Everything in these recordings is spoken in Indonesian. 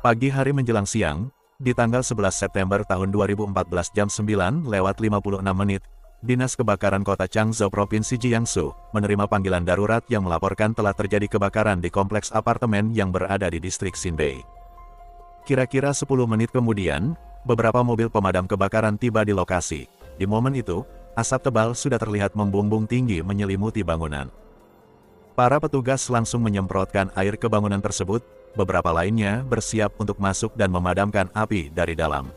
Pagi hari menjelang siang, di tanggal 11 September tahun 2014 jam 9:56, Dinas Kebakaran Kota Changzhou Provinsi Jiangsu menerima panggilan darurat yang melaporkan telah terjadi kebakaran di kompleks apartemen yang berada di distrik Xinbei. Kira-kira 10 menit kemudian, beberapa mobil pemadam kebakaran tiba di lokasi. Di momen itu, asap tebal sudah terlihat membumbung tinggi menyelimuti bangunan. Para petugas langsung menyemprotkan air ke bangunan tersebut, beberapa lainnya bersiap untuk masuk dan memadamkan api dari dalam.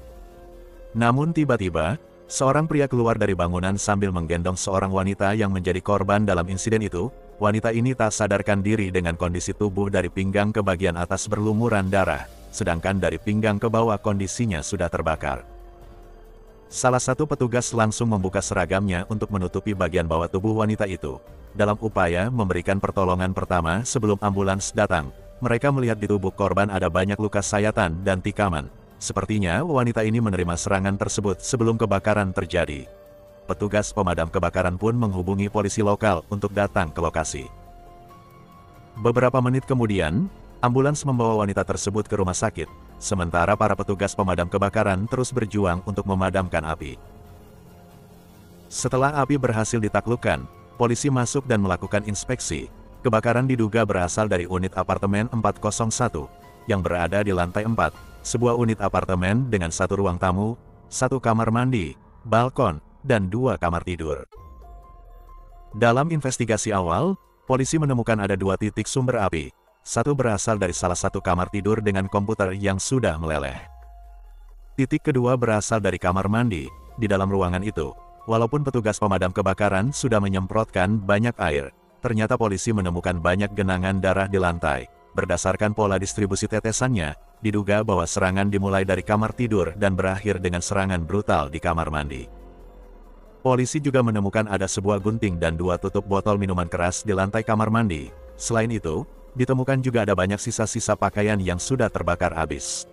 Namun tiba-tiba, seorang pria keluar dari bangunan sambil menggendong seorang wanita yang menjadi korban dalam insiden itu. Wanita ini tak sadarkan diri dengan kondisi tubuh dari pinggang ke bagian atas berlumuran darah, sedangkan dari pinggang ke bawah kondisinya sudah terbakar. Salah satu petugas langsung membuka seragamnya untuk menutupi bagian bawah tubuh wanita itu. Dalam upaya memberikan pertolongan pertama sebelum ambulans datang, mereka melihat di tubuh korban ada banyak luka sayatan dan tikaman. Sepertinya wanita ini menerima serangan tersebut sebelum kebakaran terjadi. Petugas pemadam kebakaran pun menghubungi polisi lokal untuk datang ke lokasi. Beberapa menit kemudian, ambulans membawa wanita tersebut ke rumah sakit, sementara para petugas pemadam kebakaran terus berjuang untuk memadamkan api. Setelah api berhasil ditaklukkan, polisi masuk dan melakukan inspeksi. Kebakaran diduga berasal dari unit apartemen 401, yang berada di lantai 4, sebuah unit apartemen dengan satu ruang tamu, satu kamar mandi, balkon, dan 2 kamar tidur. Dalam investigasi awal, polisi menemukan ada 2 titik sumber api. Satu berasal dari salah satu kamar tidur dengan komputer yang sudah meleleh. Titik kedua berasal dari kamar mandi. Di dalam ruangan itu, walaupun petugas pemadam kebakaran sudah menyemprotkan banyak air, ternyata polisi menemukan banyak genangan darah di lantai. Berdasarkan pola distribusi tetesannya, diduga bahwa serangan dimulai dari kamar tidur dan berakhir dengan serangan brutal di kamar mandi. Polisi juga menemukan ada sebuah gunting dan 2 tutup botol minuman keras di lantai kamar mandi. Selain itu, ditemukan juga ada banyak sisa-sisa pakaian yang sudah terbakar habis.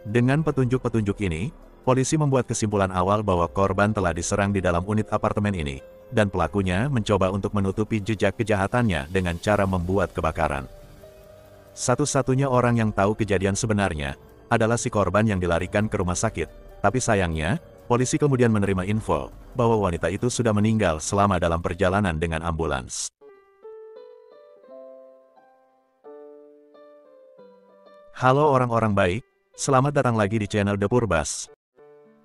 Dengan petunjuk-petunjuk ini, polisi membuat kesimpulan awal bahwa korban telah diserang di dalam unit apartemen ini, dan pelakunya mencoba untuk menutupi jejak kejahatannya dengan cara membuat kebakaran. Satu-satunya orang yang tahu kejadian sebenarnya adalah si korban yang dilarikan ke rumah sakit, tapi sayangnya, polisi kemudian menerima info bahwa wanita itu sudah meninggal selama dalam perjalanan dengan ambulans. Halo orang-orang baik, selamat datang lagi di channel The Purbas.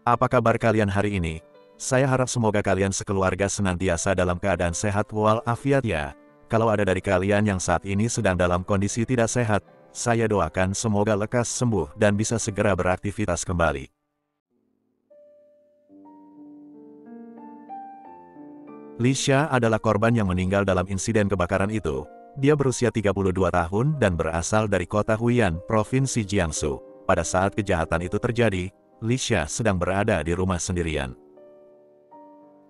Apa kabar kalian hari ini? Saya harap semoga kalian sekeluarga senantiasa dalam keadaan sehat walafiat ya. Kalau ada dari kalian yang saat ini sedang dalam kondisi tidak sehat, saya doakan semoga lekas sembuh dan bisa segera beraktivitas kembali. Lisha adalah korban yang meninggal dalam insiden kebakaran itu. Dia berusia 32 tahun dan berasal dari kota Huiyan, Provinsi Jiangsu. Pada saat kejahatan itu terjadi, Lisha sedang berada di rumah sendirian.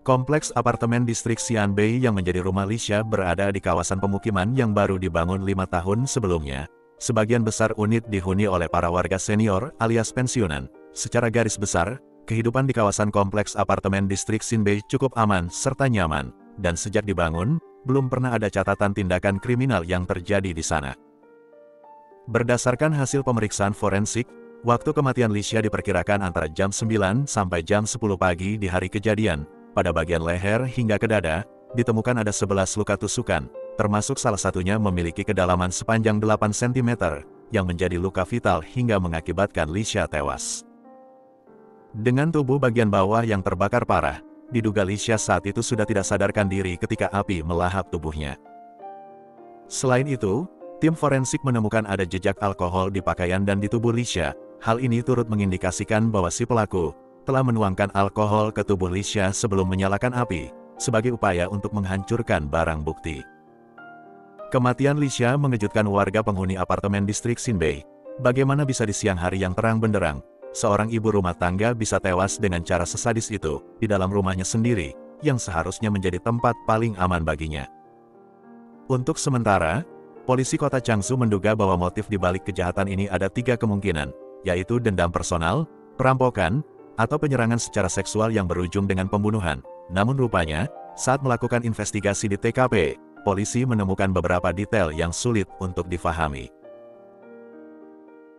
Kompleks apartemen distrik Xianbei yang menjadi rumah Lisha berada di kawasan pemukiman yang baru dibangun 5 tahun sebelumnya. Sebagian besar unit dihuni oleh para warga senior alias pensiunan. Secara garis besar, kehidupan di kawasan kompleks apartemen distrik Xinbei cukup aman serta nyaman, dan sejak dibangun, belum pernah ada catatan tindakan kriminal yang terjadi di sana. Berdasarkan hasil pemeriksaan forensik, waktu kematian Lisha diperkirakan antara jam 9 sampai jam 10 pagi di hari kejadian. Pada bagian leher hingga ke dada, ditemukan ada 11 luka tusukan, termasuk salah satunya memiliki kedalaman sepanjang 8 cm, yang menjadi luka vital hingga mengakibatkan Lisha tewas. Dengan tubuh bagian bawah yang terbakar parah, diduga Lisha saat itu sudah tidak sadarkan diri ketika api melahap tubuhnya. Selain itu, tim forensik menemukan ada jejak alkohol di pakaian dan di tubuh Lisha. Hal ini turut mengindikasikan bahwa si pelaku telah menuangkan alkohol ke tubuh Lisha sebelum menyalakan api, sebagai upaya untuk menghancurkan barang bukti. Kematian Lisha mengejutkan warga penghuni apartemen distrik Xinbei. Bagaimana bisa di siang hari yang terang benderang, seorang ibu rumah tangga bisa tewas dengan cara sesadis itu, di dalam rumahnya sendiri, yang seharusnya menjadi tempat paling aman baginya. Untuk sementara, polisi kota Changzhou menduga bahwa motif di balik kejahatan ini ada 3 kemungkinan, yaitu dendam personal, perampokan, atau penyerangan secara seksual yang berujung dengan pembunuhan. Namun rupanya, saat melakukan investigasi di TKP, polisi menemukan beberapa detail yang sulit untuk difahami.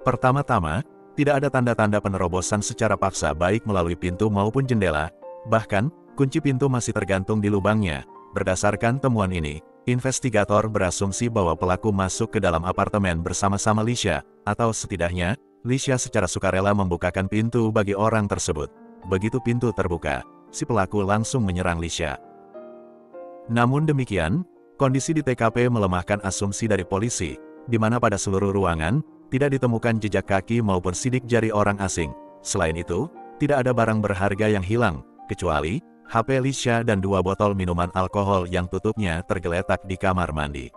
Pertama-tama, tidak ada tanda-tanda penerobosan secara paksa baik melalui pintu maupun jendela, bahkan, kunci pintu masih tergantung di lubangnya. Berdasarkan temuan ini, investigator berasumsi bahwa pelaku masuk ke dalam apartemen bersama-sama Lisha, atau setidaknya, Lisha secara sukarela membukakan pintu bagi orang tersebut. Begitu pintu terbuka, si pelaku langsung menyerang Lisha. Namun demikian, kondisi di TKP melemahkan asumsi dari polisi, di mana pada seluruh ruangan, tidak ditemukan jejak kaki maupun sidik jari orang asing. Selain itu, tidak ada barang berharga yang hilang, kecuali HP Lisha dan 2 botol minuman alkohol yang tutupnya tergeletak di kamar mandi.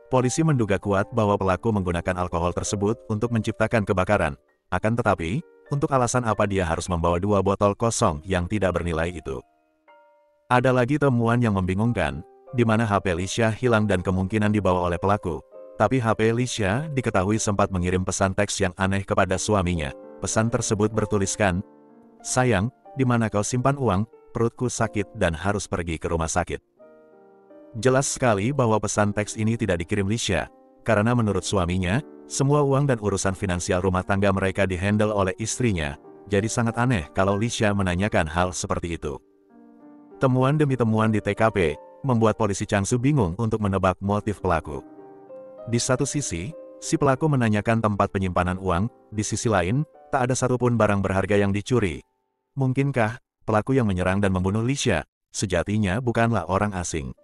Polisi menduga kuat bahwa pelaku menggunakan alkohol tersebut untuk menciptakan kebakaran. Akan tetapi, untuk alasan apa dia harus membawa 2 botol kosong yang tidak bernilai itu? Ada lagi temuan yang membingungkan, di mana HP Lisha hilang dan kemungkinan dibawa oleh pelaku. Tapi HP Lisha diketahui sempat mengirim pesan teks yang aneh kepada suaminya. Pesan tersebut bertuliskan, "Sayang, di mana kau simpan uang? Perutku sakit dan harus pergi ke rumah sakit." Jelas sekali bahwa pesan teks ini tidak dikirim Lisha, karena menurut suaminya, semua uang dan urusan finansial rumah tangga mereka dihandle oleh istrinya. Jadi sangat aneh kalau Lisha menanyakan hal seperti itu. Temuan demi temuan di TKP, membuat polisi Changsu bingung untuk menebak motif pelaku. Di satu sisi, si pelaku menanyakan tempat penyimpanan uang, di sisi lain, tak ada satupun barang berharga yang dicuri. Mungkinkah, pelaku yang menyerang dan membunuh Lisha, sejatinya bukanlah orang asing?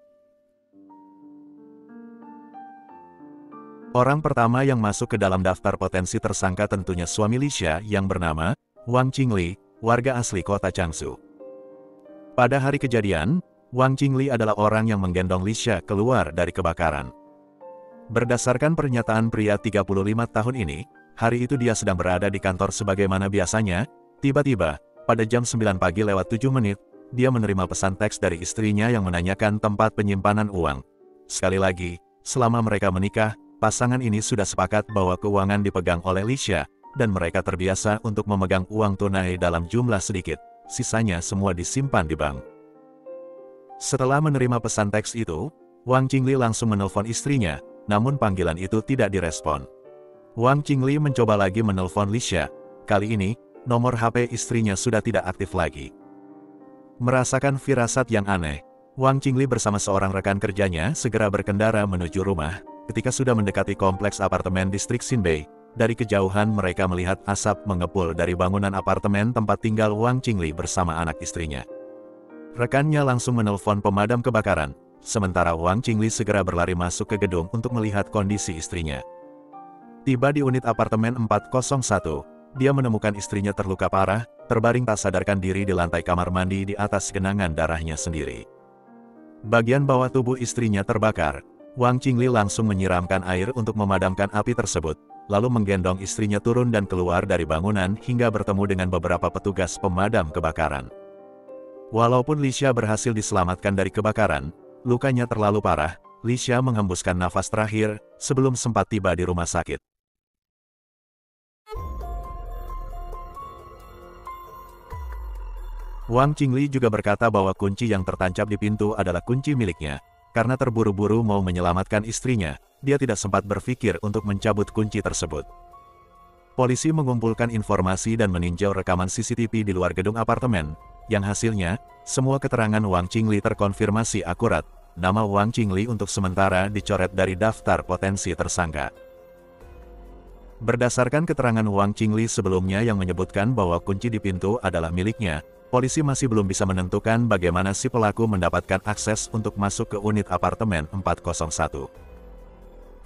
Orang pertama yang masuk ke dalam daftar potensi tersangka tentunya suami Lisha yang bernama Wang Qingli, warga asli kota Changsu. Pada hari kejadian, Wang Qingli adalah orang yang menggendong Lisha keluar dari kebakaran. Berdasarkan pernyataan pria 35 tahun ini, hari itu dia sedang berada di kantor sebagaimana biasanya. Tiba-tiba, pada jam 9 pagi lewat 7 menit, dia menerima pesan teks dari istrinya yang menanyakan tempat penyimpanan uang. Sekali lagi, selama mereka menikah, pasangan ini sudah sepakat bahwa keuangan dipegang oleh Lisha, dan mereka terbiasa untuk memegang uang tunai dalam jumlah sedikit, sisanya semua disimpan di bank. Setelah menerima pesan teks itu, Wang Qingli langsung menelpon istrinya, namun panggilan itu tidak direspon. Wang Qingli mencoba lagi menelpon Lisha. Kali ini, nomor HP istrinya sudah tidak aktif lagi. Merasakan firasat yang aneh, Wang Qingli bersama seorang rekan kerjanya segera berkendara menuju rumah. Ketika sudah mendekati kompleks apartemen distrik Xinbei, dari kejauhan mereka melihat asap mengepul dari bangunan apartemen tempat tinggal Wang Qingli bersama anak istrinya. Rekannya langsung menelpon pemadam kebakaran. Sementara Wang Qingli segera berlari masuk ke gedung untuk melihat kondisi istrinya. Tiba di unit apartemen 401, dia menemukan istrinya terluka parah, terbaring tak sadarkan diri di lantai kamar mandi di atas genangan darahnya sendiri. Bagian bawah tubuh istrinya terbakar. Wang Qingli langsung menyiramkan air untuk memadamkan api tersebut, lalu menggendong istrinya turun dan keluar dari bangunan hingga bertemu dengan beberapa petugas pemadam kebakaran. Walaupun Lisha berhasil diselamatkan dari kebakaran, lukanya terlalu parah. Lisha menghembuskan nafas terakhir sebelum sempat tiba di rumah sakit. Wang Qingli juga berkata bahwa kunci yang tertancap di pintu adalah kunci miliknya. Karena terburu-buru mau menyelamatkan istrinya, dia tidak sempat berpikir untuk mencabut kunci tersebut. Polisi mengumpulkan informasi dan meninjau rekaman CCTV di luar gedung apartemen, yang hasilnya, semua keterangan Wang Qingli terkonfirmasi akurat. Nama Wang Qingli untuk sementara dicoret dari daftar potensi tersangka. Berdasarkan keterangan Wang Qingli sebelumnya yang menyebutkan bahwa kunci di pintu adalah miliknya, polisi masih belum bisa menentukan bagaimana si pelaku mendapatkan akses untuk masuk ke unit apartemen 401.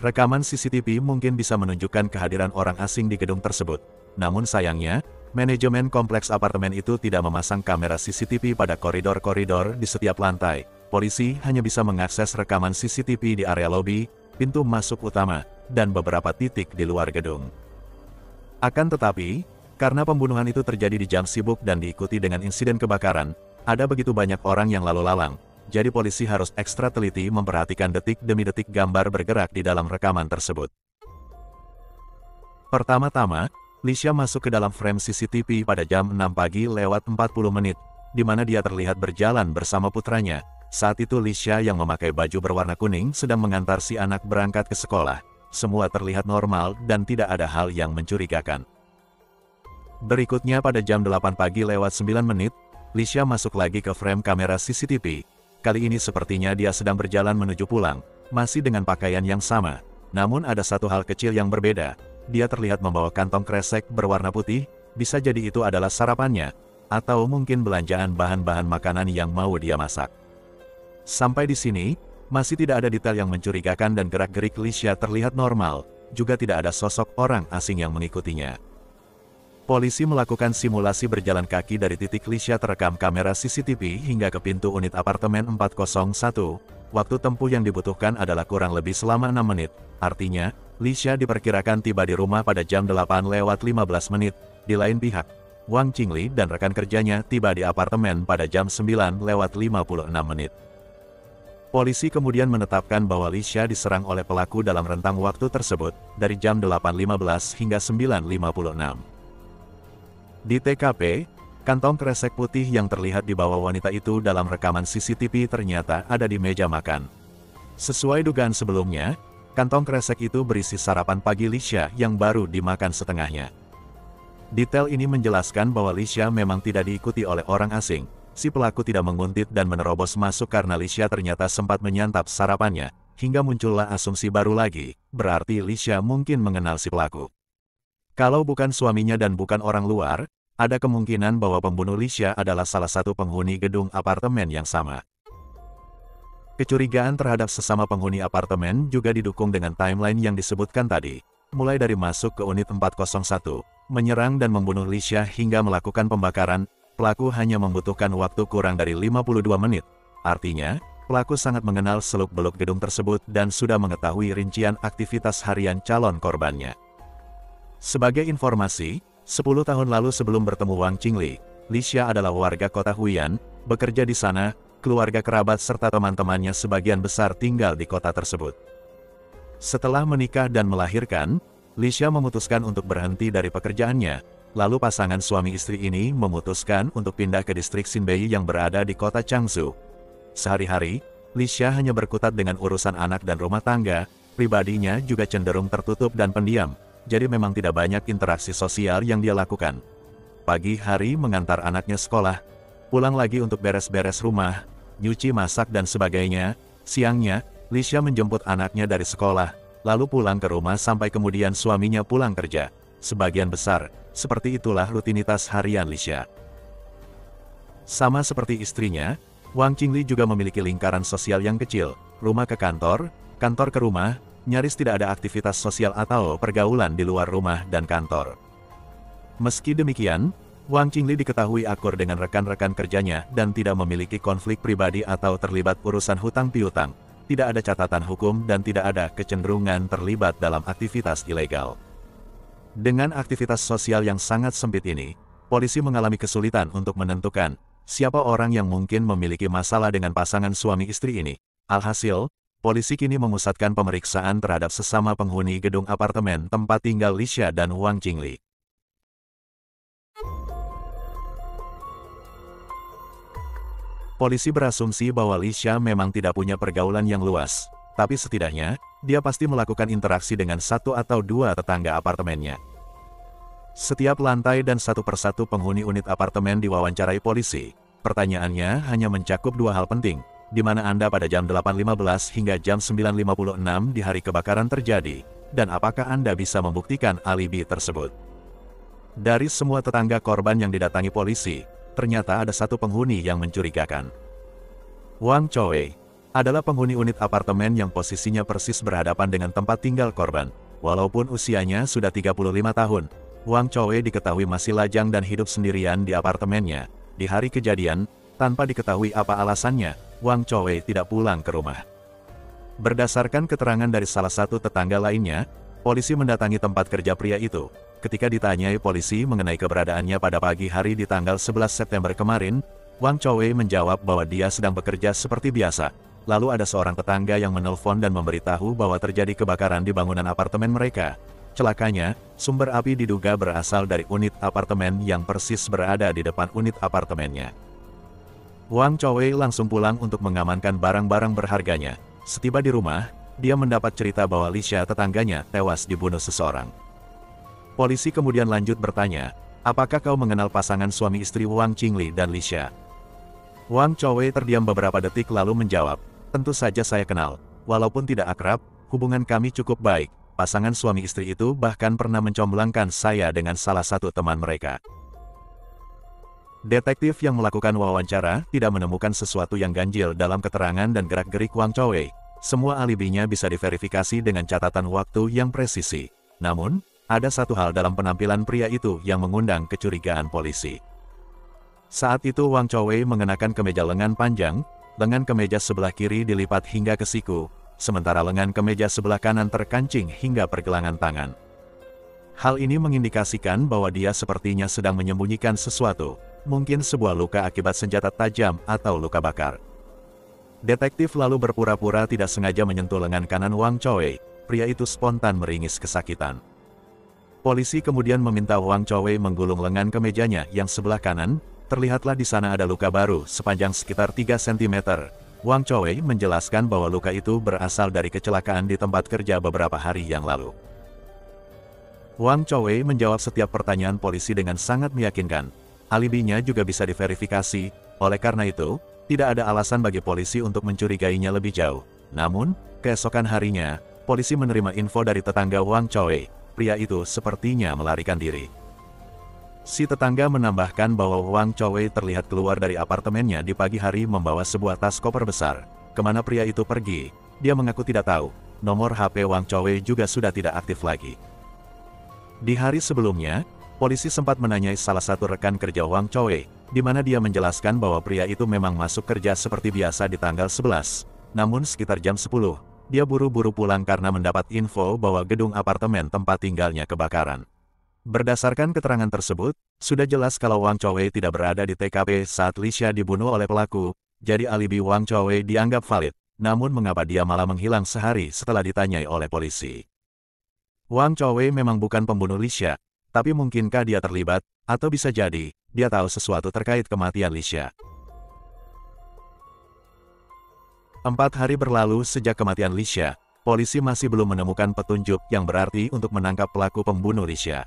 Rekaman CCTV mungkin bisa menunjukkan kehadiran orang asing di gedung tersebut. Namun sayangnya, manajemen kompleks apartemen itu tidak memasang kamera CCTV pada koridor-koridor di setiap lantai. Polisi hanya bisa mengakses rekaman CCTV di area lobi, pintu masuk utama, dan beberapa titik di luar gedung. Akan tetapi, karena pembunuhan itu terjadi di jam sibuk dan diikuti dengan insiden kebakaran, ada begitu banyak orang yang lalu lalang, jadi polisi harus ekstra teliti memperhatikan detik demi detik gambar bergerak di dalam rekaman tersebut. Pertama-tama, Lisha masuk ke dalam frame CCTV pada jam 6 pagi lewat 40 menit, di mana dia terlihat berjalan bersama putranya. Saat itu Lisha yang memakai baju berwarna kuning sedang mengantar si anak berangkat ke sekolah. semua terlihat normal dan tidak ada hal yang mencurigakan. Berikutnya pada jam 8 pagi lewat 9 menit, Lisha masuk lagi ke frame kamera CCTV. Kali ini sepertinya dia sedang berjalan menuju pulang, masih dengan pakaian yang sama. Namun ada satu hal kecil yang berbeda. Dia terlihat membawa kantong kresek berwarna putih, bisa jadi itu adalah sarapannya, atau mungkin belanjaan bahan-bahan makanan yang mau dia masak. Sampai di sini, masih tidak ada detail yang mencurigakan dan gerak-gerik Lisha terlihat normal, juga tidak ada sosok orang asing yang mengikutinya. Polisi melakukan simulasi berjalan kaki dari titik Lisha terekam kamera CCTV hingga ke pintu unit apartemen 401. Waktu tempuh yang dibutuhkan adalah kurang lebih selama 6 menit. Artinya, Lisha diperkirakan tiba di rumah pada jam 8 lewat 15 menit. Di lain pihak, Wang Qingli dan rekan kerjanya tiba di apartemen pada jam 9 lewat 56 menit. Polisi kemudian menetapkan bahwa Lisha diserang oleh pelaku dalam rentang waktu tersebut, dari jam 8.15 hingga 9.56. Di TKP, kantong kresek putih yang terlihat di bawah wanita itu dalam rekaman CCTV ternyata ada di meja makan. Sesuai dugaan sebelumnya, kantong kresek itu berisi sarapan pagi Lisha yang baru dimakan setengahnya. Detail ini menjelaskan bahwa Lisha memang tidak diikuti oleh orang asing. Si pelaku tidak menguntit dan menerobos masuk karena Lisha ternyata sempat menyantap sarapannya, hingga muncullah asumsi baru lagi, berarti Lisha mungkin mengenal si pelaku. Kalau bukan suaminya dan bukan orang luar, ada kemungkinan bahwa pembunuh Lisha adalah salah satu penghuni gedung apartemen yang sama. Kecurigaan terhadap sesama penghuni apartemen juga didukung dengan timeline yang disebutkan tadi, mulai dari masuk ke unit 401, menyerang dan membunuh Lisha hingga melakukan pembakaran. Pelaku hanya membutuhkan waktu kurang dari 52 menit. Artinya, pelaku sangat mengenal seluk-beluk gedung tersebut dan sudah mengetahui rincian aktivitas harian calon korbannya. Sebagai informasi, 10 tahun lalu sebelum bertemu Wang Qingli, Lisha adalah warga kota Huiyan, bekerja di sana, keluarga kerabat serta teman-temannya sebagian besar tinggal di kota tersebut. Setelah menikah dan melahirkan, Lisha memutuskan untuk berhenti dari pekerjaannya, lalu pasangan suami istri ini memutuskan untuk pindah ke distrik Xinbei yang berada di kota Changzhou. Sehari-hari, Lisha hanya berkutat dengan urusan anak dan rumah tangga, pribadinya juga cenderung tertutup dan pendiam. Jadi memang tidak banyak interaksi sosial yang dia lakukan. Pagi hari mengantar anaknya sekolah, pulang lagi untuk beres-beres rumah, nyuci masak dan sebagainya. Siangnya, Lisha menjemput anaknya dari sekolah, lalu pulang ke rumah sampai kemudian suaminya pulang kerja. Sebagian besar, seperti itulah rutinitas harian Lisha. Sama seperti istrinya, Wang Qingli juga memiliki lingkaran sosial yang kecil, rumah ke kantor, kantor ke rumah, nyaris tidak ada aktivitas sosial atau pergaulan di luar rumah dan kantor. Meski demikian, Wang Qingli diketahui akur dengan rekan-rekan kerjanya dan tidak memiliki konflik pribadi atau terlibat urusan hutang piutang. Tidak ada catatan hukum dan tidak ada kecenderungan terlibat dalam aktivitas ilegal. Dengan aktivitas sosial yang sangat sempit ini, polisi mengalami kesulitan untuk menentukan siapa orang yang mungkin memiliki masalah dengan pasangan suami istri ini. Alhasil, polisi kini memusatkan pemeriksaan terhadap sesama penghuni gedung apartemen tempat tinggal Lisha dan Wang Qingli. Polisi berasumsi bahwa Lisha memang tidak punya pergaulan yang luas, tapi setidaknya, dia pasti melakukan interaksi dengan satu atau dua tetangga apartemennya. Setiap lantai dan satu persatu penghuni unit apartemen diwawancarai polisi. Pertanyaannya hanya mencakup dua hal penting. Di mana Anda pada jam 8.15 hingga jam 9.56 di hari kebakaran terjadi, dan apakah Anda bisa membuktikan alibi tersebut. Dari semua tetangga korban yang didatangi polisi, ternyata ada satu penghuni yang mencurigakan. Wang Chowei adalah penghuni unit apartemen yang posisinya persis berhadapan dengan tempat tinggal korban. Walaupun usianya sudah 35 tahun, Wang Chowei diketahui masih lajang dan hidup sendirian di apartemennya. Di hari kejadian, tanpa diketahui apa alasannya, Wang Chowei tidak pulang ke rumah. Berdasarkan keterangan dari salah satu tetangga lainnya, polisi mendatangi tempat kerja pria itu. Ketika ditanyai polisi mengenai keberadaannya pada pagi hari di tanggal 11 September kemarin, Wang Chowei menjawab bahwa dia sedang bekerja seperti biasa. Lalu ada seorang tetangga yang menelpon dan memberitahu bahwa terjadi kebakaran di bangunan apartemen mereka. Celakanya, sumber api diduga berasal dari unit apartemen yang persis berada di depan unit apartemennya. Wang Chowei langsung pulang untuk mengamankan barang-barang berharganya. Setiba di rumah, dia mendapat cerita bahwa Lisha tetangganya tewas dibunuh seseorang. Polisi kemudian lanjut bertanya, apakah kau mengenal pasangan suami istri Wang Qingli dan Lisha? Wang Chowei terdiam beberapa detik lalu menjawab, tentu saja saya kenal, walaupun tidak akrab, hubungan kami cukup baik. Pasangan suami istri itu bahkan pernah mencomblangkan saya dengan salah satu teman mereka. Detektif yang melakukan wawancara tidak menemukan sesuatu yang ganjil dalam keterangan dan gerak-gerik Wang Chowei. Semua alibinya bisa diverifikasi dengan catatan waktu yang presisi. Namun, ada satu hal dalam penampilan pria itu yang mengundang kecurigaan polisi. Saat itu Wang Chowei mengenakan kemeja lengan panjang, lengan kemeja sebelah kiri dilipat hingga ke siku, sementara lengan kemeja sebelah kanan terkancing hingga pergelangan tangan. Hal ini mengindikasikan bahwa dia sepertinya sedang menyembunyikan sesuatu, mungkin sebuah luka akibat senjata tajam atau luka bakar. Detektif lalu berpura-pura tidak sengaja menyentuh lengan kanan Wang Chowei. Pria itu spontan meringis kesakitan. Polisi kemudian meminta Wang Chowei menggulung lengan kemejanya yang sebelah kanan. Terlihatlah di sana ada luka baru sepanjang sekitar 3 cm. Wang Chowei menjelaskan bahwa luka itu berasal dari kecelakaan di tempat kerja beberapa hari yang lalu. Wang Chowei menjawab setiap pertanyaan polisi dengan sangat meyakinkan. Alibinya juga bisa diverifikasi, oleh karena itu, tidak ada alasan bagi polisi untuk mencurigainya lebih jauh. Namun, keesokan harinya, polisi menerima info dari tetangga Wang Chowei. Pria itu sepertinya melarikan diri. Si tetangga menambahkan bahwa Wang Chowei terlihat keluar dari apartemennya di pagi hari membawa sebuah tas koper besar. Kemana pria itu pergi, dia mengaku tidak tahu. Nomor HP Wang Chowei juga sudah tidak aktif lagi. Di hari sebelumnya, polisi sempat menanyai salah satu rekan kerja Wang Chowei, di mana dia menjelaskan bahwa pria itu memang masuk kerja seperti biasa di tanggal 11. Namun sekitar jam 10, dia buru-buru pulang karena mendapat info bahwa gedung apartemen tempat tinggalnya kebakaran. Berdasarkan keterangan tersebut, sudah jelas kalau Wang Chowei tidak berada di TKP saat Lisha dibunuh oleh pelaku, jadi alibi Wang Chowei dianggap valid. Namun mengapa dia malah menghilang sehari setelah ditanyai oleh polisi? Wang Chowei memang bukan pembunuh Lisha, tapi mungkinkah dia terlibat, atau bisa jadi, dia tahu sesuatu terkait kematian Lisha. 4 hari berlalu sejak kematian Lisha, polisi masih belum menemukan petunjuk yang berarti untuk menangkap pelaku pembunuh Lisha.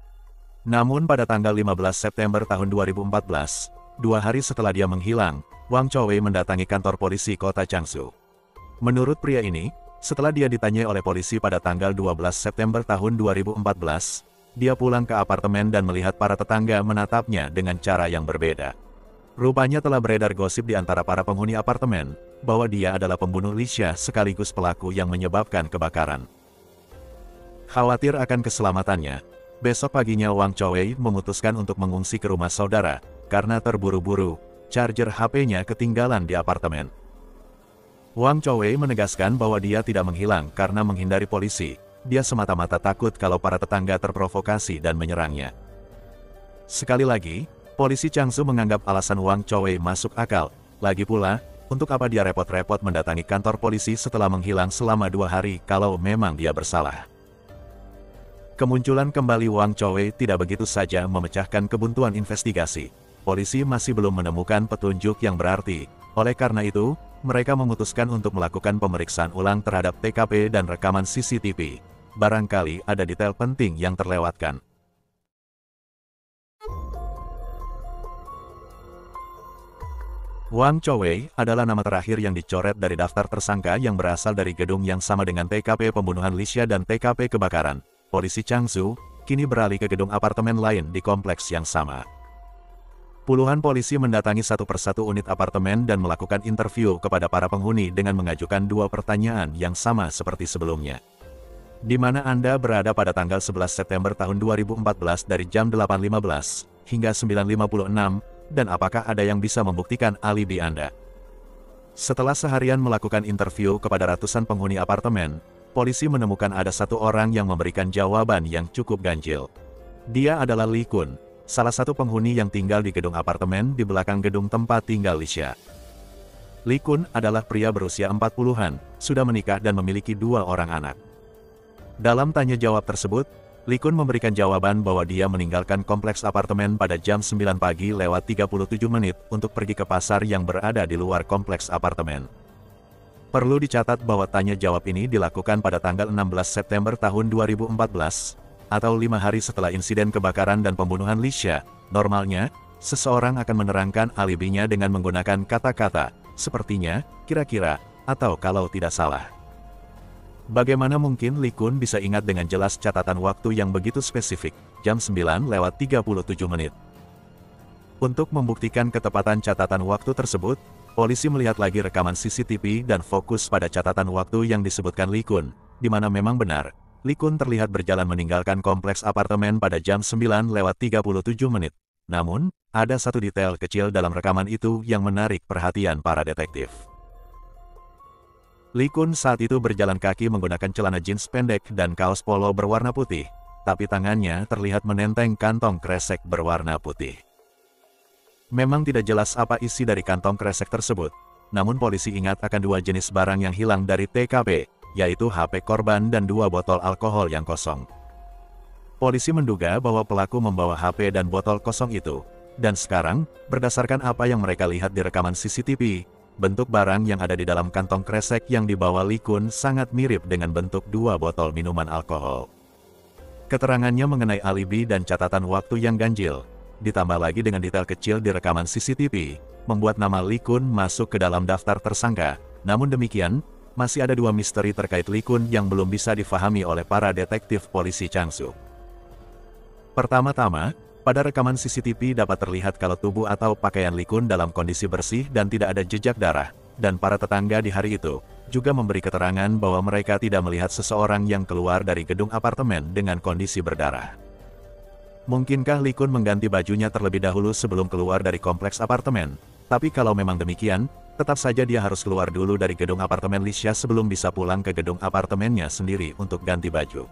Namun pada tanggal 15 September tahun 2014, 2 hari setelah dia menghilang, Wang Chowei mendatangi kantor polisi kota Changshu. Menurut pria ini, setelah dia ditanyai oleh polisi pada tanggal 12 September tahun 2014, dia pulang ke apartemen dan melihat para tetangga menatapnya dengan cara yang berbeda. Rupanya telah beredar gosip di antara para penghuni apartemen, bahwa dia adalah pembunuh Lisha sekaligus pelaku yang menyebabkan kebakaran. Khawatir akan keselamatannya, besok paginya Wang Chowei memutuskan untuk mengungsi ke rumah saudara, karena terburu-buru, charger HP-nya ketinggalan di apartemen. Wang Chowei menegaskan bahwa dia tidak menghilang karena menghindari polisi, dia semata-mata takut kalau para tetangga terprovokasi dan menyerangnya. Sekali lagi, polisi Changshu menganggap alasan Wang Chowei masuk akal, lagi pula, untuk apa dia repot-repot mendatangi kantor polisi setelah menghilang selama 2 hari kalau memang dia bersalah. Kemunculan kembali Wang Chowei tidak begitu saja memecahkan kebuntuan investigasi. Polisi masih belum menemukan petunjuk yang berarti. Oleh karena itu, mereka memutuskan untuk melakukan pemeriksaan ulang terhadap TKP dan rekaman CCTV. Barangkali ada detail penting yang terlewatkan. Wang Chowei adalah nama terakhir yang dicoret dari daftar tersangka yang berasal dari gedung yang sama dengan TKP pembunuhan Lisha dan TKP kebakaran. Polisi Changshu kini beralih ke gedung apartemen lain di kompleks yang sama. Puluhan polisi mendatangi satu persatu unit apartemen dan melakukan interview kepada para penghuni dengan mengajukan 2 pertanyaan yang sama seperti sebelumnya. Di mana Anda berada pada tanggal 11 September tahun 2014 dari jam 8.15 hingga 9.56, dan apakah ada yang bisa membuktikan alibi Anda? Setelah seharian melakukan interview kepada ratusan penghuni apartemen, polisi menemukan ada satu orang yang memberikan jawaban yang cukup ganjil. Dia adalah Li Kun, salah satu penghuni yang tinggal di gedung apartemen di belakang gedung tempat tinggal Lisha. Li Kun adalah pria berusia 40-an, sudah menikah dan memiliki 2 orang anak. Dalam tanya jawab tersebut, Li Kun memberikan jawaban bahwa dia meninggalkan kompleks apartemen pada jam 9 pagi lewat 37 menit untuk pergi ke pasar yang berada di luar kompleks apartemen. Perlu dicatat bahwa tanya jawab ini dilakukan pada tanggal 16 September tahun 2014, atau 5 hari setelah insiden kebakaran dan pembunuhan Lisha. Normalnya, seseorang akan menerangkan alibinya dengan menggunakan kata-kata, sepertinya, kira-kira, atau kalau tidak salah. Bagaimana mungkin Lee Kun bisa ingat dengan jelas catatan waktu yang begitu spesifik, jam 9:37 menit. Untuk membuktikan ketepatan catatan waktu tersebut, polisi melihat lagi rekaman CCTV dan fokus pada catatan waktu yang disebutkan Lee Kun, di mana memang benar, Lee Kun terlihat berjalan meninggalkan kompleks apartemen pada jam 9:37 menit. Namun, ada satu detail kecil dalam rekaman itu yang menarik perhatian para detektif. Lee Kun saat itu berjalan kaki menggunakan celana jeans pendek dan kaos polo berwarna putih, tapi tangannya terlihat menenteng kantong kresek berwarna putih. Memang tidak jelas apa isi dari kantong kresek tersebut, namun polisi ingat akan dua jenis barang yang hilang dari TKP, yaitu HP korban dan 2 botol alkohol yang kosong. Polisi menduga bahwa pelaku membawa HP dan botol kosong itu, dan sekarang, berdasarkan apa yang mereka lihat di rekaman CCTV, bentuk barang yang ada di dalam kantong kresek yang dibawa Lee Kun sangat mirip dengan bentuk 2 botol minuman alkohol. Keterangannya mengenai alibi dan catatan waktu yang ganjil, ditambah lagi dengan detail kecil di rekaman CCTV, membuat nama Lee Kun masuk ke dalam daftar tersangka. Namun demikian, masih ada 2 misteri terkait Lee Kun yang belum bisa difahami oleh para detektif polisi Changsu. Pertama-tama, pada rekaman CCTV dapat terlihat kalau tubuh atau pakaian Lee Kun dalam kondisi bersih dan tidak ada jejak darah, dan para tetangga di hari itu juga memberi keterangan bahwa mereka tidak melihat seseorang yang keluar dari gedung apartemen dengan kondisi berdarah. Mungkinkah Lee Kun mengganti bajunya terlebih dahulu sebelum keluar dari kompleks apartemen? Tapi kalau memang demikian, tetap saja dia harus keluar dulu dari gedung apartemen Lisha sebelum bisa pulang ke gedung apartemennya sendiri untuk ganti baju.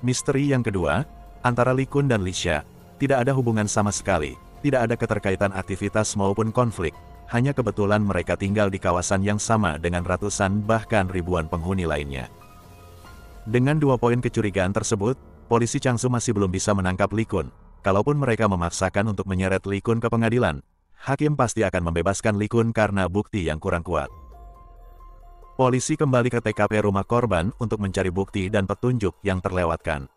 Misteri yang kedua, antara Lee Kun dan Lisha tidak ada hubungan sama sekali, tidak ada keterkaitan aktivitas maupun konflik, hanya kebetulan mereka tinggal di kawasan yang sama dengan ratusan bahkan ribuan penghuni lainnya. Dengan 2 poin kecurigaan tersebut, polisi Changsu masih belum bisa menangkap Lee Kun. Kalaupun mereka memaksakan untuk menyeret Lee Kun ke pengadilan, hakim pasti akan membebaskan Lee Kun karena bukti yang kurang kuat. Polisi kembali ke TKP rumah korban untuk mencari bukti dan petunjuk yang terlewatkan.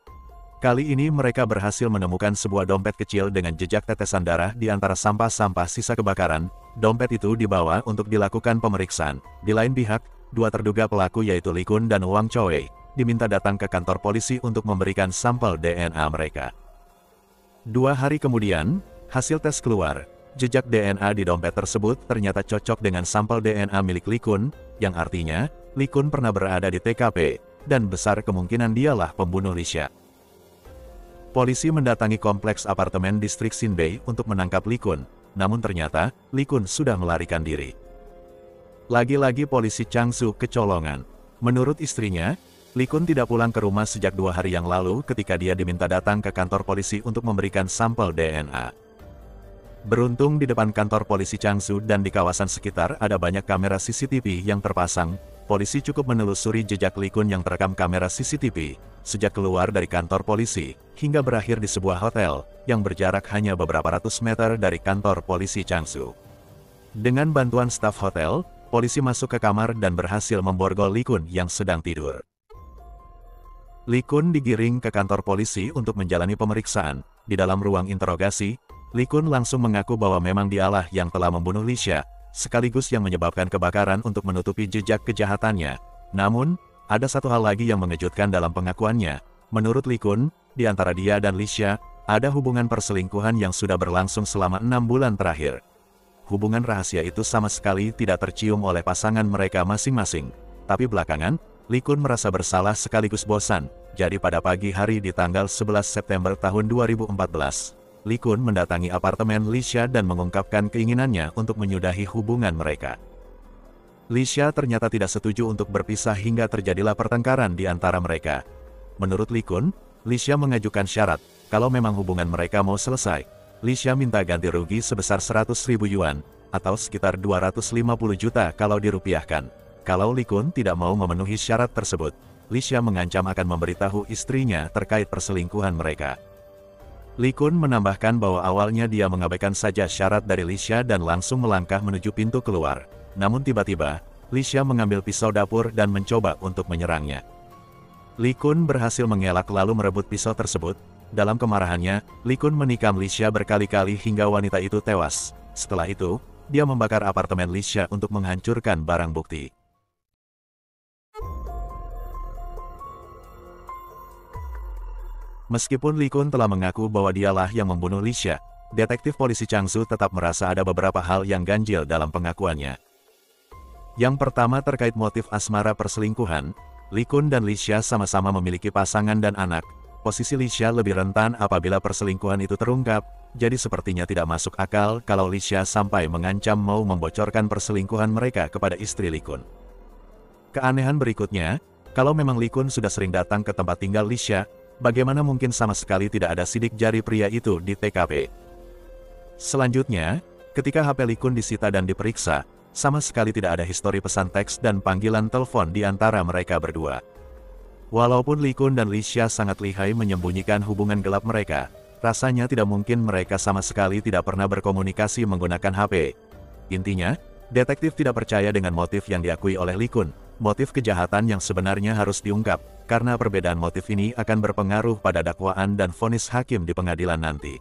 Kali ini mereka berhasil menemukan sebuah dompet kecil dengan jejak tetesan darah di antara sampah-sampah sisa kebakaran. Dompet itu dibawa untuk dilakukan pemeriksaan. Di lain pihak, 2 terduga pelaku yaitu Lee Kun dan Wang Choi diminta datang ke kantor polisi untuk memberikan sampel DNA mereka. 2 hari kemudian, hasil tes keluar. Jejak DNA di dompet tersebut ternyata cocok dengan sampel DNA milik Lee Kun, yang artinya, Lee Kun pernah berada di TKP, dan besar kemungkinan dialah pembunuh Lisha. Polisi mendatangi kompleks apartemen distrik Sinbei untuk menangkap Lee Kun, namun ternyata, Lee Kun sudah melarikan diri. Lagi-lagi polisi Changsu kecolongan. Menurut istrinya, Lee Kun tidak pulang ke rumah sejak 2 hari yang lalu ketika dia diminta datang ke kantor polisi untuk memberikan sampel DNA. Beruntung di depan kantor polisi Changsu dan di kawasan sekitar ada banyak kamera CCTV yang terpasang, polisi cukup menelusuri jejak Lee Kun yang terekam kamera CCTV, sejak keluar dari kantor polisi, hingga berakhir di sebuah hotel, yang berjarak hanya beberapa ratus meter dari kantor polisi Changsu. Dengan bantuan staf hotel, polisi masuk ke kamar dan berhasil memborgol Lee Kun yang sedang tidur. Lee Kun digiring ke kantor polisi untuk menjalani pemeriksaan. Di dalam ruang interogasi, Lee Kun langsung mengaku bahwa memang dialah yang telah membunuh Lisha, sekaligus yang menyebabkan kebakaran untuk menutupi jejak kejahatannya. Namun, ada satu hal lagi yang mengejutkan dalam pengakuannya. Menurut Lee Kun, di antara dia dan Lisha, ada hubungan perselingkuhan yang sudah berlangsung selama 6 bulan terakhir. Hubungan rahasia itu sama sekali tidak tercium oleh pasangan mereka masing-masing. Tapi belakangan, Lee Kun merasa bersalah sekaligus bosan. Jadi pada pagi hari di tanggal 11 September tahun 2014, Lee Kun mendatangi apartemen Lisha dan mengungkapkan keinginannya untuk menyudahi hubungan mereka. Lisha ternyata tidak setuju untuk berpisah hingga terjadilah pertengkaran di antara mereka. Menurut Lee Kun, Lisha mengajukan syarat, kalau memang hubungan mereka mau selesai, Lisha minta ganti rugi sebesar 100.000 yuan, atau sekitar 250 juta kalau dirupiahkan. Kalau Lee Kun tidak mau memenuhi syarat tersebut, Lisha mengancam akan memberitahu istrinya terkait perselingkuhan mereka. Lee Kun menambahkan bahwa awalnya dia mengabaikan saja syarat dari Lisha dan langsung melangkah menuju pintu keluar. Namun tiba-tiba, Lisha mengambil pisau dapur dan mencoba untuk menyerangnya. Lee Kun berhasil mengelak lalu merebut pisau tersebut. Dalam kemarahannya, Lee Kun menikam Lisha berkali-kali hingga wanita itu tewas. Setelah itu, dia membakar apartemen Lisha untuk menghancurkan barang bukti. Meskipun Lee Kun telah mengaku bahwa dialah yang membunuh Lisha, detektif polisi Changsu tetap merasa ada beberapa hal yang ganjil dalam pengakuannya. Yang pertama terkait motif asmara perselingkuhan, Lee Kun dan Lisha sama-sama memiliki pasangan dan anak. Posisi Lisha lebih rentan apabila perselingkuhan itu terungkap, jadi sepertinya tidak masuk akal kalau Lisha sampai mengancam mau membocorkan perselingkuhan mereka kepada istri Lee Kun. Keanehan berikutnya, kalau memang Lee Kun sudah sering datang ke tempat tinggal Lisha, bagaimana mungkin sama sekali tidak ada sidik jari pria itu di TKP? Selanjutnya, ketika HP Lee Kun disita dan diperiksa, sama sekali tidak ada histori pesan teks dan panggilan telepon di antara mereka berdua. Walaupun Lee Kun dan Lisha sangat lihai menyembunyikan hubungan gelap mereka, rasanya tidak mungkin mereka sama sekali tidak pernah berkomunikasi menggunakan HP. Intinya, detektif tidak percaya dengan motif yang diakui oleh Lee Kun. Motif kejahatan yang sebenarnya harus diungkap, karena perbedaan motif ini akan berpengaruh pada dakwaan dan vonis hakim di pengadilan nanti.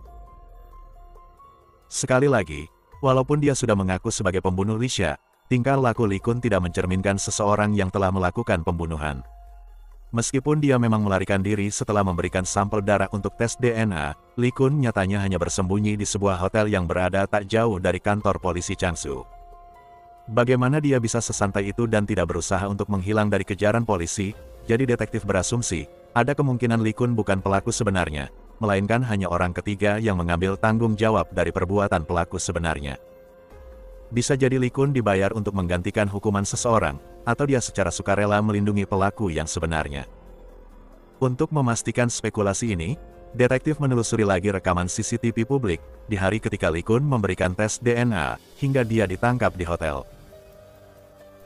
Sekali lagi, walaupun dia sudah mengaku sebagai pembunuh Lisha, tingkah laku Lee Kun tidak mencerminkan seseorang yang telah melakukan pembunuhan. Meskipun dia memang melarikan diri setelah memberikan sampel darah untuk tes DNA, Lee Kun nyatanya hanya bersembunyi di sebuah hotel yang berada tak jauh dari kantor polisi Changsu. Bagaimana dia bisa sesantai itu dan tidak berusaha untuk menghilang dari kejaran polisi? Jadi detektif berasumsi, ada kemungkinan Lee Kun bukan pelaku sebenarnya, melainkan hanya orang ketiga yang mengambil tanggung jawab dari perbuatan pelaku sebenarnya. Bisa jadi Lee Kun dibayar untuk menggantikan hukuman seseorang, atau dia secara sukarela melindungi pelaku yang sebenarnya. Untuk memastikan spekulasi ini, detektif menelusuri lagi rekaman CCTV publik di hari ketika Lee Kun memberikan tes DNA, hingga dia ditangkap di hotel.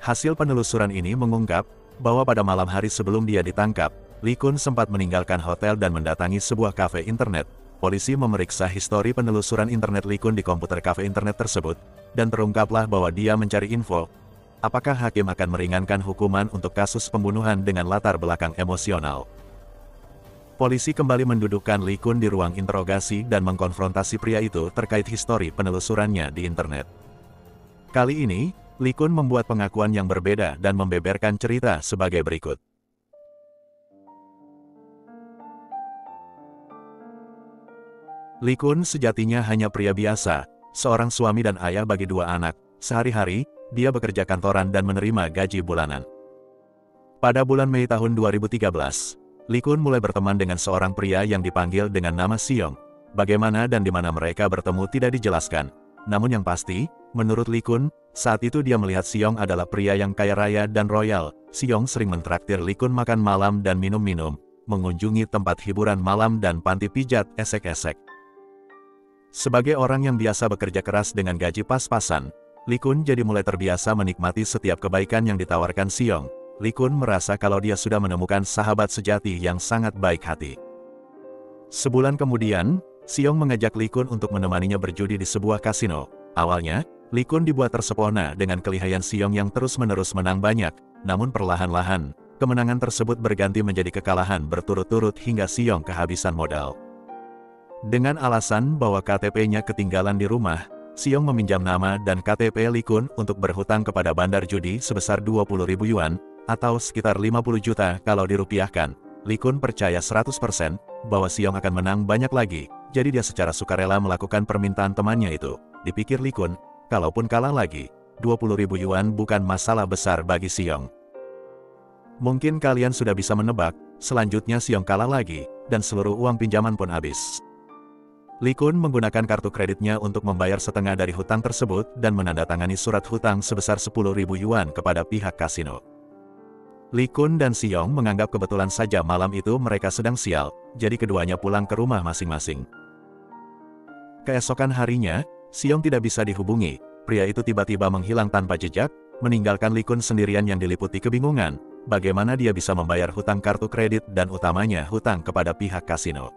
Hasil penelusuran ini mengungkap bahwa pada malam hari sebelum dia ditangkap, Lee Kun sempat meninggalkan hotel dan mendatangi sebuah kafe internet. Polisi memeriksa histori penelusuran internet Lee Kun di komputer kafe internet tersebut, dan terungkaplah bahwa dia mencari info. Apakah hakim akan meringankan hukuman untuk kasus pembunuhan dengan latar belakang emosional? Polisi kembali mendudukkan Lee Kun di ruang interogasi dan mengkonfrontasi pria itu terkait histori penelusurannya di internet. Kali ini, Lee Kun membuat pengakuan yang berbeda dan membeberkan cerita sebagai berikut. Lee Kun sejatinya hanya pria biasa, seorang suami dan ayah bagi dua anak. Sehari-hari, dia bekerja kantoran dan menerima gaji bulanan. Pada bulan Mei tahun 2013, Lee Kun mulai berteman dengan seorang pria yang dipanggil dengan nama Seong. Bagaimana dan di mana mereka bertemu tidak dijelaskan. Namun yang pasti, menurut Lee Kun, saat itu dia melihat Seong adalah pria yang kaya raya dan royal. Seong sering mentraktir Lee Kun makan malam dan minum-minum, mengunjungi tempat hiburan malam dan panti pijat esek-esek. Sebagai orang yang biasa bekerja keras dengan gaji pas-pasan, Lee Kun jadi mulai terbiasa menikmati setiap kebaikan yang ditawarkan Seong. Lee Kun merasa kalau dia sudah menemukan sahabat sejati yang sangat baik hati. Sebulan kemudian, Seong mengajak Lee Kun untuk menemaninya berjudi di sebuah kasino. Awalnya, Lee Kun dibuat tersepona dengan kelihayan Seong yang terus-menerus menang banyak, namun perlahan-lahan, kemenangan tersebut berganti menjadi kekalahan berturut-turut hingga Seong kehabisan modal. Dengan alasan bahwa KTP-nya ketinggalan di rumah, Seong meminjam nama dan KTP Lee Kun untuk berhutang kepada bandar judi sebesar 20.000 yuan, atau sekitar 50 juta kalau dirupiahkan. Lee Kun percaya 100% bahwa Seong akan menang banyak lagi, jadi dia secara sukarela melakukan permintaan temannya itu. Dipikir Lee Kun, kalaupun kalah lagi, 20.000 yuan bukan masalah besar bagi Seong. Mungkin kalian sudah bisa menebak, selanjutnya Seong kalah lagi, dan seluruh uang pinjaman pun habis. Lee Kun menggunakan kartu kreditnya untuk membayar setengah dari hutang tersebut dan menandatangani surat hutang sebesar 10.000 yuan kepada pihak kasino. Lee Kun dan Seong menganggap kebetulan saja malam itu mereka sedang sial, jadi keduanya pulang ke rumah masing-masing. Keesokan harinya, Seong tidak bisa dihubungi. Pria itu tiba-tiba menghilang tanpa jejak, meninggalkan Lee Kun sendirian yang diliputi kebingungan. Bagaimana dia bisa membayar hutang kartu kredit dan utamanya hutang kepada pihak kasino.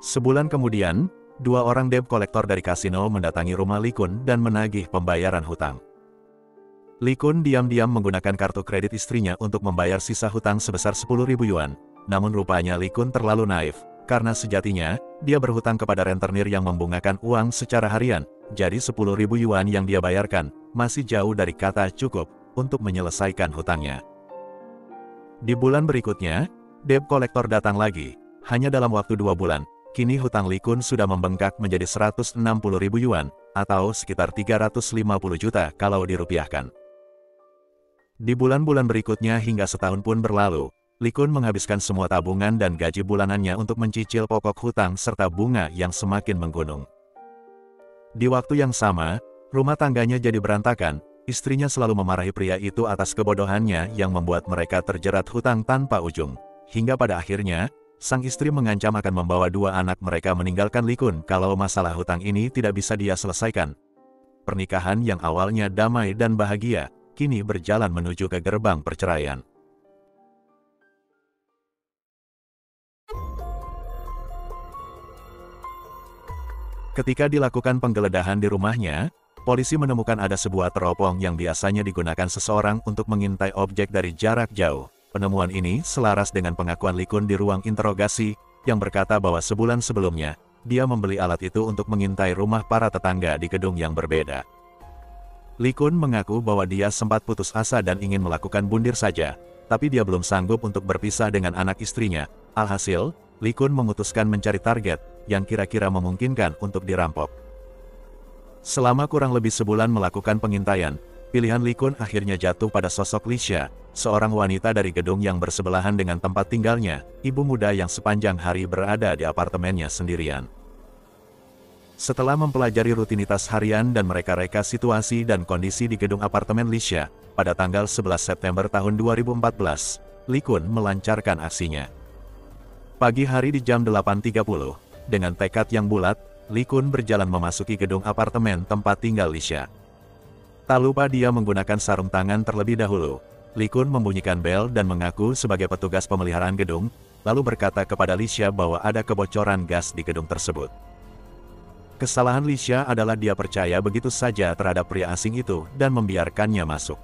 Sebulan kemudian, dua orang debt kolektor dari kasino mendatangi rumah Lee Kun dan menagih pembayaran hutang. Li Kun diam-diam menggunakan kartu kredit istrinya untuk membayar sisa hutang sebesar 10.000 yuan. Namun rupanya Li Kun terlalu naif, karena sejatinya, dia berhutang kepada rentenir yang membungakan uang secara harian. Jadi 10.000 yuan yang dia bayarkan, masih jauh dari kata cukup untuk menyelesaikan hutangnya. Di bulan berikutnya, debt collector datang lagi. Hanya dalam waktu 2 bulan, kini hutang Li Kun sudah membengkak menjadi 160.000 yuan, atau sekitar 350 juta kalau dirupiahkan. Di bulan-bulan berikutnya hingga setahun pun berlalu, Li Kun menghabiskan semua tabungan dan gaji bulanannya untuk mencicil pokok hutang serta bunga yang semakin menggunung. Di waktu yang sama, rumah tangganya jadi berantakan. Istrinya selalu memarahi pria itu atas kebodohannya yang membuat mereka terjerat hutang tanpa ujung. Hingga pada akhirnya, sang istri mengancam akan membawa 2 anak mereka meninggalkan Li Kun kalau masalah hutang ini tidak bisa dia selesaikan. Pernikahan yang awalnya damai dan bahagia, kini berjalan menuju ke gerbang perceraian. Ketika dilakukan penggeledahan di rumahnya, polisi menemukan ada sebuah teropong yang biasanya digunakan seseorang untuk mengintai objek dari jarak jauh. Penemuan ini selaras dengan pengakuan Li Kun di ruang interogasi, yang berkata bahwa sebulan sebelumnya, dia membeli alat itu untuk mengintai rumah para tetangga di gedung yang berbeda. Li Kun mengaku bahwa dia sempat putus asa dan ingin melakukan bundir saja, tapi dia belum sanggup untuk berpisah dengan anak istrinya. Alhasil, Li Kun memutuskan mencari target yang kira-kira memungkinkan untuk dirampok. Selama kurang lebih sebulan melakukan pengintaian, pilihan Li Kun akhirnya jatuh pada sosok Lisha, seorang wanita dari gedung yang bersebelahan dengan tempat tinggalnya, ibu muda yang sepanjang hari berada di apartemennya sendirian. Setelah mempelajari rutinitas harian dan mereka-reka situasi dan kondisi di gedung apartemen Lisha, pada tanggal 11 September tahun 2014, Li Kun melancarkan aksinya. Pagi hari di jam 8.30, dengan tekad yang bulat, Li Kun berjalan memasuki gedung apartemen tempat tinggal Lisha. Tak lupa dia menggunakan sarung tangan terlebih dahulu. Li Kun membunyikan bel dan mengaku sebagai petugas pemeliharaan gedung, lalu berkata kepada Lisha bahwa ada kebocoran gas di gedung tersebut. Kesalahan Lisha adalah dia percaya begitu saja terhadap pria asing itu dan membiarkannya masuk.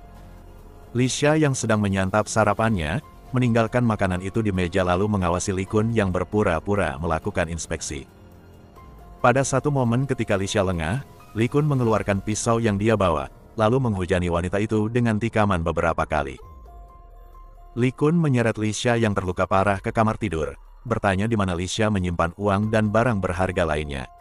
Lisha yang sedang menyantap sarapannya, meninggalkan makanan itu di meja lalu mengawasi Li Kun yang berpura-pura melakukan inspeksi. Pada satu momen ketika Lisha lengah, Li Kun mengeluarkan pisau yang dia bawa, lalu menghujani wanita itu dengan tikaman beberapa kali. Li Kun menyeret Lisha yang terluka parah ke kamar tidur, bertanya di mana Lisha menyimpan uang dan barang berharga lainnya.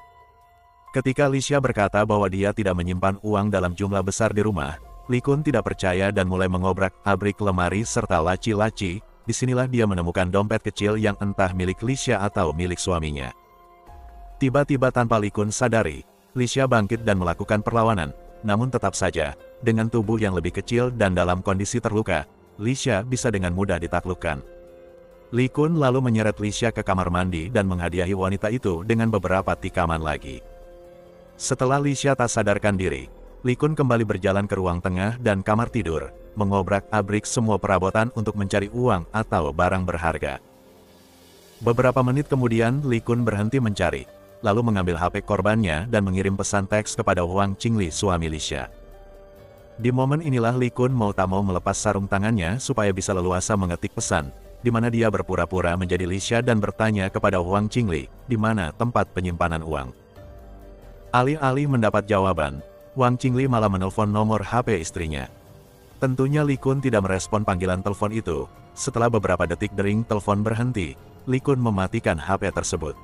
Ketika Lisha berkata bahwa dia tidak menyimpan uang dalam jumlah besar di rumah, Li Kun tidak percaya dan mulai mengobrak-abrik lemari serta laci-laci. Disinilah dia menemukan dompet kecil yang entah milik Lisha atau milik suaminya. Tiba-tiba tanpa Li Kun sadari, Lisha bangkit dan melakukan perlawanan. Namun tetap saja, dengan tubuh yang lebih kecil dan dalam kondisi terluka, Lisha bisa dengan mudah ditaklukkan. Li Kun lalu menyeret Lisha ke kamar mandi dan menghadiahi wanita itu dengan beberapa tikaman lagi. Setelah Lisha tak sadarkan diri, Li Kun kembali berjalan ke ruang tengah dan kamar tidur, mengobrak-abrik semua perabotan untuk mencari uang atau barang berharga. Beberapa menit kemudian Li Kun berhenti mencari, lalu mengambil HP korbannya dan mengirim pesan teks kepada Huang Qingli, suami Lisha. Di momen inilah Li Kun mau tak mau melepas sarung tangannya supaya bisa leluasa mengetik pesan, di mana dia berpura-pura menjadi Lisha dan bertanya kepada Huang Qingli, di mana tempat penyimpanan uang. Alih-alih mendapat jawaban, Huang Qingli malah menelpon nomor HP istrinya. Tentunya Li Kun tidak merespon panggilan telepon itu. Setelah beberapa detik dering telepon berhenti, Li Kun mematikan HP tersebut.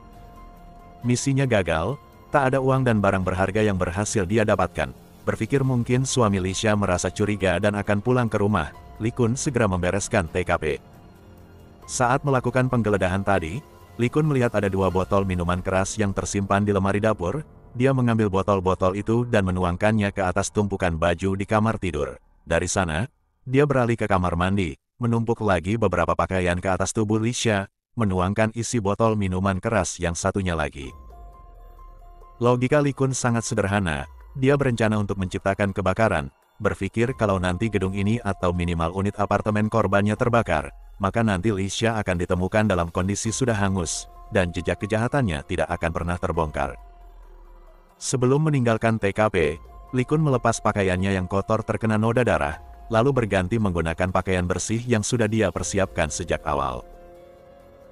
Misinya gagal, tak ada uang dan barang berharga yang berhasil dia dapatkan. Berpikir mungkin suami Lisha merasa curiga dan akan pulang ke rumah, Li Kun segera membereskan TKP. Saat melakukan penggeledahan tadi, Li Kun melihat ada 2 botol minuman keras yang tersimpan di lemari dapur. Dia mengambil botol-botol itu dan menuangkannya ke atas tumpukan baju di kamar tidur. Dari sana, dia beralih ke kamar mandi, menumpuk lagi beberapa pakaian ke atas tubuh Lisha, menuangkan isi botol minuman keras yang satunya lagi. Logika Li Kun sangat sederhana, dia berencana untuk menciptakan kebakaran, berpikir kalau nanti gedung ini atau minimal unit apartemen korbannya terbakar, maka nanti Lisha akan ditemukan dalam kondisi sudah hangus, dan jejak kejahatannya tidak akan pernah terbongkar. Sebelum meninggalkan TKP, Li Kun melepas pakaiannya yang kotor terkena noda darah, lalu berganti menggunakan pakaian bersih yang sudah dia persiapkan sejak awal.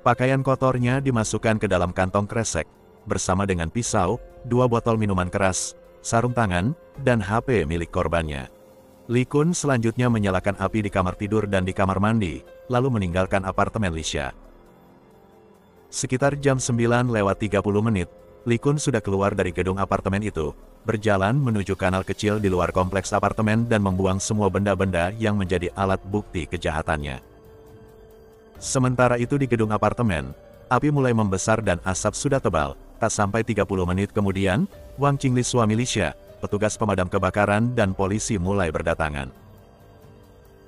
Pakaian kotornya dimasukkan ke dalam kantong kresek, bersama dengan pisau, 2 botol minuman keras, sarung tangan, dan HP milik korbannya. Li Kun selanjutnya menyalakan api di kamar tidur dan di kamar mandi, lalu meninggalkan apartemen Lisha. Sekitar jam 9:30, Li Kun sudah keluar dari gedung apartemen itu, berjalan menuju kanal kecil di luar kompleks apartemen dan membuang semua benda-benda yang menjadi alat bukti kejahatannya. Sementara itu di gedung apartemen, api mulai membesar dan asap sudah tebal. Tak sampai 30 menit kemudian, Wang Qingli suami Lisha, petugas pemadam kebakaran dan polisi mulai berdatangan.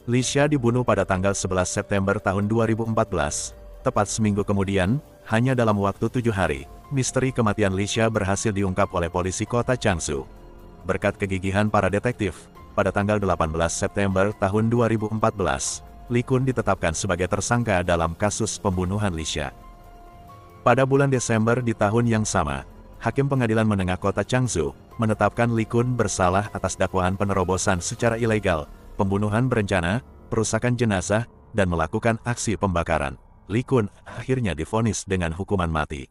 Lisha dibunuh pada tanggal 11 September tahun 2014, tepat seminggu kemudian, hanya dalam waktu 7 hari. Misteri kematian Lisha berhasil diungkap oleh polisi kota Changsu. Berkat kegigihan para detektif, pada tanggal 18 September tahun 2014, Li Kun ditetapkan sebagai tersangka dalam kasus pembunuhan Lisha. Pada bulan Desember di tahun yang sama, Hakim Pengadilan Menengah Kota Changsu menetapkan Li Kun bersalah atas dakwaan penerobosan secara ilegal, pembunuhan berencana, perusakan jenazah, dan melakukan aksi pembakaran. Li Kun akhirnya divonis dengan hukuman mati.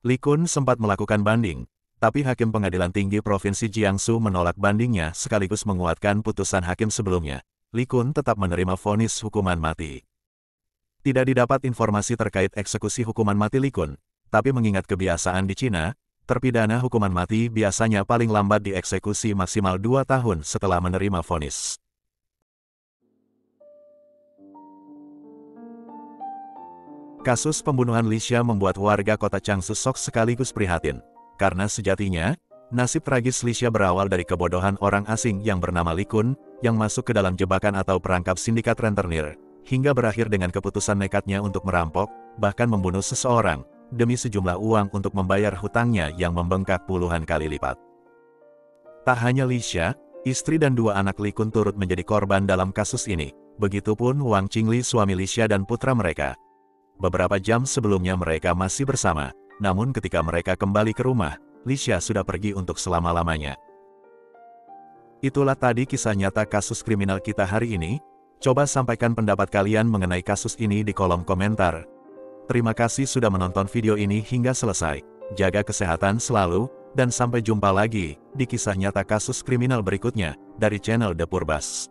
Li Kun sempat melakukan banding, tapi Hakim Pengadilan Tinggi Provinsi Jiangsu menolak bandingnya sekaligus menguatkan putusan hakim sebelumnya. Li Kun tetap menerima vonis hukuman mati. Tidak didapat informasi terkait eksekusi hukuman mati Li Kun, tapi mengingat kebiasaan di Cina, terpidana hukuman mati biasanya paling lambat dieksekusi maksimal 2 tahun setelah menerima vonis. Kasus pembunuhan Lisha membuat warga kota Changsu shock sekaligus prihatin, karena sejatinya, nasib tragis Lisha berawal dari kebodohan orang asing yang bernama Li Kun, yang masuk ke dalam jebakan atau perangkap sindikat rentenir, hingga berakhir dengan keputusan nekatnya untuk merampok, bahkan membunuh seseorang, demi sejumlah uang untuk membayar hutangnya yang membengkak puluhan kali lipat. Tak hanya Lisha, istri dan 2 anak Li Kun turut menjadi korban dalam kasus ini, begitupun Wang Qingli suami Lisha dan putra mereka. Beberapa jam sebelumnya mereka masih bersama, namun ketika mereka kembali ke rumah, Lisha sudah pergi untuk selama-lamanya. Itulah tadi kisah nyata kasus kriminal kita hari ini. Coba sampaikan pendapat kalian mengenai kasus ini di kolom komentar. Terima kasih sudah menonton video ini hingga selesai. Jaga kesehatan selalu, dan sampai jumpa lagi di kisah nyata kasus kriminal berikutnya dari channel The Purbas.